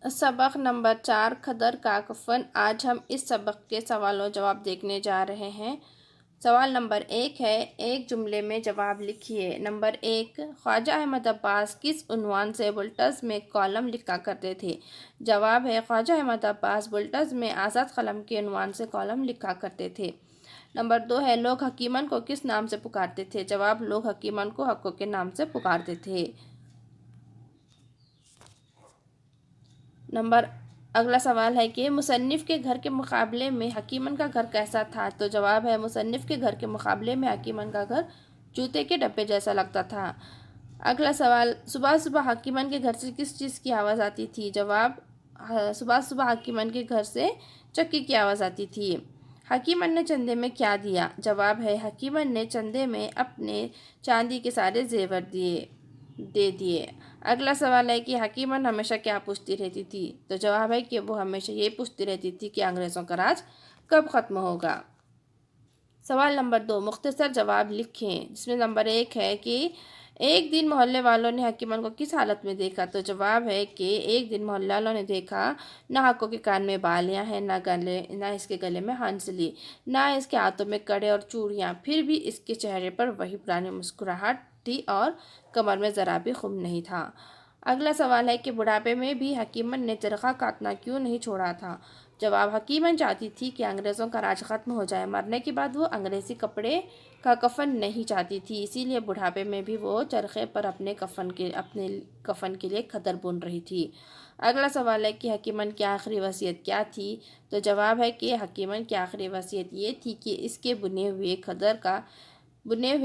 सबक नंबर 4 खदर का कफन। आज हम इस सबक के सवाल और जवाब देखने जा रहे हैं। सवाल नंबर 1 है, एक जुमले में जवाब लिखिए। नंबर 1, ख्वाजा अहमद अब्बास किस उन्वान से बुलेटिन में कॉलम लिखा करते थे? जवाब है, ख्वाजा अहमद अब्बास बुलेटिन में आज़ाद कलम के उन्वान से कॉलम लिखा करते थे। नंबर 2 है, लोग हकीमन को किस नाम से पुकारते थे? जवाब, लोग हकीमन को हक्कों के नाम से पुकारते थे। अगला सवाल है कि मुसन्निफ़ के घर के मुकाबले में हकीमन का घर कैसा था? तो जवाब है, मुसन्निफ़ के घर के मुकाबले में हकीमन का घर जूते के डब्बे जैसा लगता था। अगला सवाल, सुबह सुबह हकीमन के घर से किस चीज़ की आवाज़ आती थी? जवाब, सुबह सुबह हकीमन के घर से चक्की की आवाज़ आती थी। हकीमन ने चंदे में क्या दिया? जवाब है, हकीमन ने चंदे में अपने चांदी के सारे जेवर दे दिए। अगला सवाल है कि हकीमन हमेशा क्या पूछती रहती थी? तो जवाब है कि वो हमेशा ये पूछती रहती थी कि अंग्रेज़ों का राज कब ख़त्म होगा। सवाल नंबर 2, मुख्तसर जवाब लिखें। जिसमें नंबर 1 है कि एक दिन मोहल्ले वालों ने हकीमन को किस हालत में देखा? तो जवाब है कि एक दिन मोहल्ले वालों ने देखा ना हक्कों के कान में बालियां हैं, ना इसके गले में हंसली, ना इसके हाथों में कड़े और चूड़ियाँ, फिर भी इसके चेहरे पर वही पुरानी मुस्कुराहट थी और कमर में ज़रा भी खुम नहीं था। अगला सवाल है कि बुढ़ापे में भी हकीमन ने चरखा काटना क्यों नहीं छोड़ा था? जवाब, हकीमन चाहती थी कि अंग्रेज़ों का राज ख़त्म हो जाए। मरने के बाद वो अंग्रेज़ी कपड़े का कफन नहीं चाहती थी, इसीलिए बुढ़ापे में भी वो चरखे पर अपने कफन के लिए खदर बुन रही थी। अगला सवाल है कि हकीमन की आखिरी वसीयत क्या थी? तो जवाब है कि हकीमन की आखिरी वसीयत ये थी कि इसके बुने हुए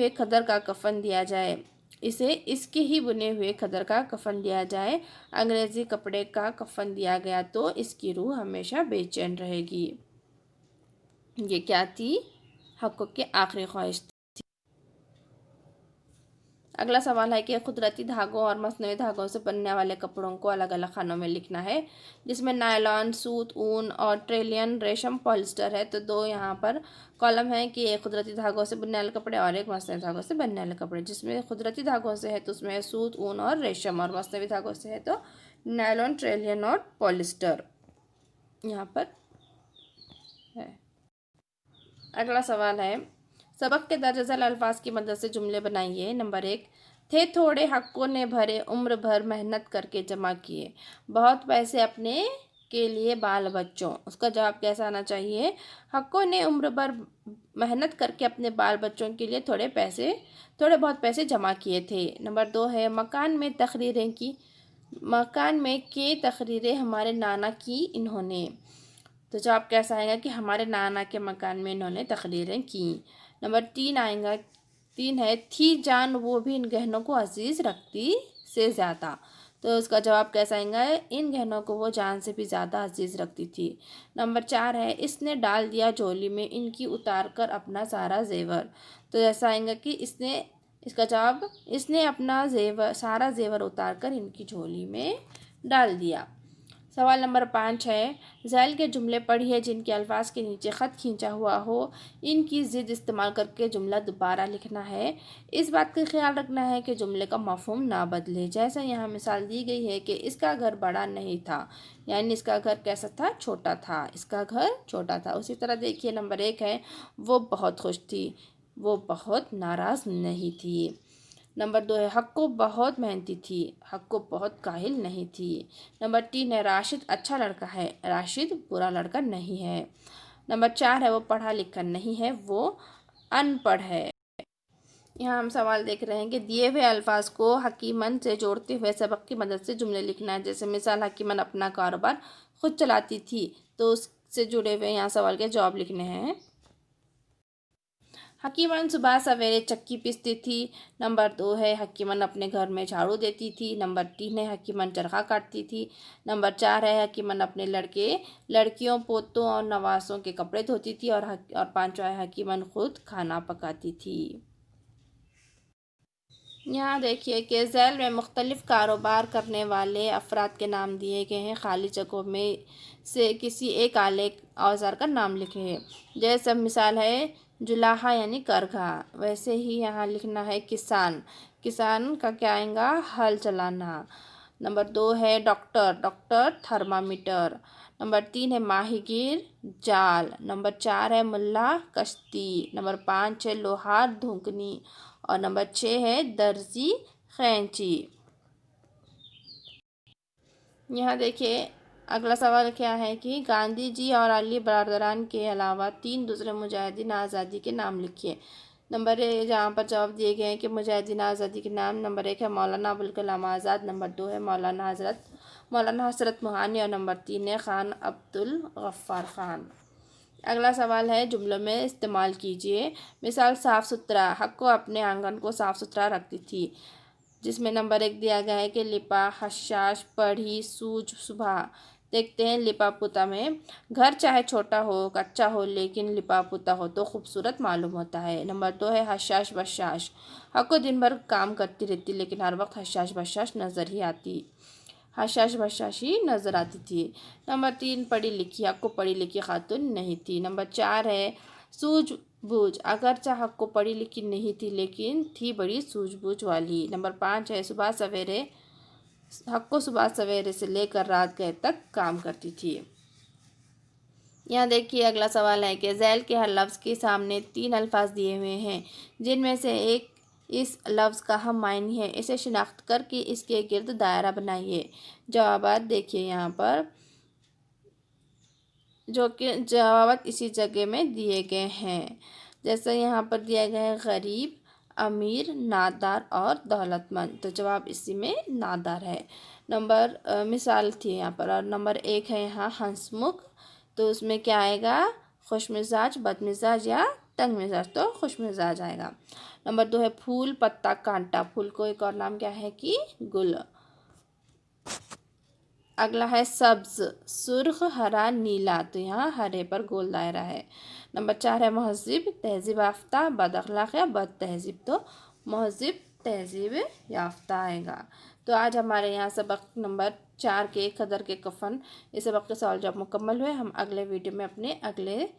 खदर का कफन दिया जाए। इसे इसके ही बुने हुए खदर का कफन दिया जाए। अंग्रेज़ी कपड़े का कफन दिया गया तो इसकी रूह हमेशा बेचैन रहेगी। ये क्या थी? हक़्क़ों की आखिरी ख्वाहिश थी। अगला सवाल है कि कुदरती धागों और मसनवी धागों से बनने वाले कपड़ों को अलग अलग खानों में लिखना है। जिसमें नायलॉन, सूत, ऊन और ट्रेलियन रेशम पॉलिस्टर है। तो दो यहाँ पर कॉलम है कि एक कुदरती धागों से बनने वाले कपड़े और एक मसनवी धागों से बनने वाले कपड़े। जिसमें कुदरती धागों से है तो उसमें सूत, ऊन और रेशम, और मसनवी धागों से है तो नायलॉन, ट्रेलियन और पॉलिस्टर यहाँ पर है। अगला सवाल है, सबक के दर्ज झेल अल्फाज की मदद से जुमले बनाइए। नंबर 1, थे थोड़े हक्कों ने भरे, उम्र भर मेहनत करके जमा किए, बहुत पैसे अपने के लिए बाल बच्चों। उसका जवाब कैसा आना चाहिए? हक्कों ने उम्र भर मेहनत करके अपने बाल बच्चों के लिए थोड़े बहुत पैसे जमा किए थे। नंबर 2 है, मकान में के तकरीरें हमारे नाना की इन्होंने। तो जवाब कैसा आएगा कि हमारे नाना के मकान में इन्होंने तकरीरें की। नंबर 3 है, थी जान वो भी इन गहनों को अजीज़ रखती से ज़्यादा। तो उसका जवाब कैसा आएगा? इन गहनों को वो जान से भी ज़्यादा अजीज़ रखती थी। नंबर 4 है, इसने डाल दिया झोली में इनकी उतार कर अपना सारा जेवर। तो ऐसा आएगा कि इसका जवाब, इसने अपना सारा जेवर उतार कर इनकी झोली में डाल दिया। सवाल नंबर 5 है, झैल के जुमले पढ़िए जिनके अल्फाज के नीचे ख़त खींचा हुआ हो। इनकी ज़िद इस्तेमाल करके जुमला दोबारा लिखना है। इस बात का ख्याल रखना है कि जुमले का मफ़हूम ना बदले। जैसा यहाँ मिसाल दी गई है कि इसका घर बड़ा नहीं था, यानी इसका घर कैसा था? छोटा था। इसका घर छोटा था। उसी तरह देखिए नंबर 1 है, वो बहुत खुश थी, वो बहुत नाराज़ नहीं थी। नंबर 2 है, हक्को बहुत मेहनती थी, हक्को बहुत काहिल नहीं थी। नंबर 3 है, राशिद अच्छा लड़का है, राशिद बुरा लड़का नहीं है। नंबर 4 है, वो पढ़ा लिखा नहीं है, वो अनपढ़ है। यहाँ हम सवाल देख रहे हैं कि दिए हुए अल्फाज को हकीमन से जोड़ते हुए सबक की मदद से जुमले लिखना है। जैसे मिसाल, हकीमन अपना कारोबार खुद चलाती थी, तो उससे जुड़े हुए यहाँ सवाल के जवाब लिखने हैं। हकीमन सुबह सवेरे चक्की पीसती थी। नंबर 2 है, हकीमन अपने घर में झाड़ू देती थी। नंबर 3 है, हकीमन चरखा काटती थी। नंबर 4 है, हकीमन अपने लड़कियों, पोतों और नवासों के कपड़े धोती थी। और 5वां है, हकीमन खुद खाना पकाती थी। यहाँ देखिए कि झैल में मुख्तलिफ़ कारोबार करने वाले अफराद के नाम दिए गए हैं। खाली जगहों में से किसी एक आले औजार का नाम लिखें। जैसे मिसाल है जुलाहा यानी करघा। वैसे ही यहाँ लिखना है किसान। किसान का क्या आएगा? हल चलाना। नंबर 2 है डॉक्टर, डॉक्टर थर्मामीटर। नंबर 3 है माहीगीर, जाल। नंबर 4 है मुल्ला, कश्ती। नंबर 5 है लोहार, धुकनी। और नंबर 6 है दर्जी, खैंची। यहाँ देखिए अगला सवाल क्या है कि गांधी जी और अली बरदरान के अलावा 3 दूसरे मुजाहिदीन आज़ादी के नाम लिखिए। नंबर जहाँ पर जवाब दिए गए हैं कि मुजाहिदीन आज़ादी के नाम, नंबर 1 है मौलाना अबुल कलाम आज़ाद। नंबर 2 है मौलाना हसरत मोहानी। और नंबर 3 है खान अब्दुल गफ्फार खान। अगला सवाल है जुमलों में इस्तेमाल कीजिए। मिसाल साफ़ सुथरा, हक्को अपने आंगन को साफ़ सुथरा रखती थी, जिसमें नंबर 1 दिया गया है कि लिपा, हशाश, पढ़ी, सूझ, सुबह। देखते हैं लिपा पुता में, घर चाहे छोटा हो कच्चा हो लेकिन लिपा पुता हो तो खूबसूरत मालूम होता है। नंबर 2 है हशाश बशाश, हक्को दिन भर काम करती रहती लेकिन हर वक्त हशाश बशाश नज़र ही आती, हशाश बशाशी नज़र आती थी। नंबर 3 पढ़ी लिखी, हक्को पढ़ी लिखी खातून नहीं थी। नंबर 4 है सूझबूझ, अगरचे हक्को पढ़ी लिखी नहीं थी लेकिन थी बड़ी सूझबूझ वाली। नंबर 5 है सुबह सवेरे, हक्को सुबह सवेरे से लेकर रात गए तक काम करती थी। यहाँ देखिए अगला सवाल है कि झैल के हर लफ्ज़ के सामने 3 अल्फाज दिए हुए हैं, जिनमें से एक इस लफ्ज़ का हम मायनी है, इसे शिनाख्त करके इसके गिर्द दायरा बनाइए। जवाबात देखिए यहाँ पर, जो कि जवाबात इसी जगह में दिए गए हैं। जैसे यहाँ पर दिया गया है गरीब, अमीर, नादार और दौलतमंद, तो जवाब इसी में नादार है। मिसाल थी यहाँ पर। और नंबर 1 है यहाँ हंसमुख, तो उसमें क्या आएगा, खुश मिजाज, बद मिजाज या तंग मिजाज, तो खुश मिजाज आएगा। नंबर 2 है फूल, पत्ता, कांटा, फूल को एक और नाम क्या है कि गुल। अगला है सब्ज, सुर्ख, हरा, नीला, तो यहाँ हरे पर गोल दायरा है। नंबर 4 है महज़िब, तहज़ीब याफ्ता, बद अखलाक या बद तहज़ीब, तो महज़िब तहज़ीब याफ्ता आएगा। तो आज हमारे यहाँ सबक नंबर 4 के कदर के कफ़न, इस सबक के सवाल जवाब मुकम्मल हुए। हम अगले वीडियो में अपने अगले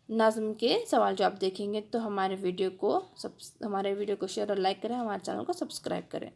नज़्म के सवाल जवाब देखेंगे। तो हमारे वीडियो को शेयर और लाइक करें, हमारे चैनल को सब्सक्राइब करें।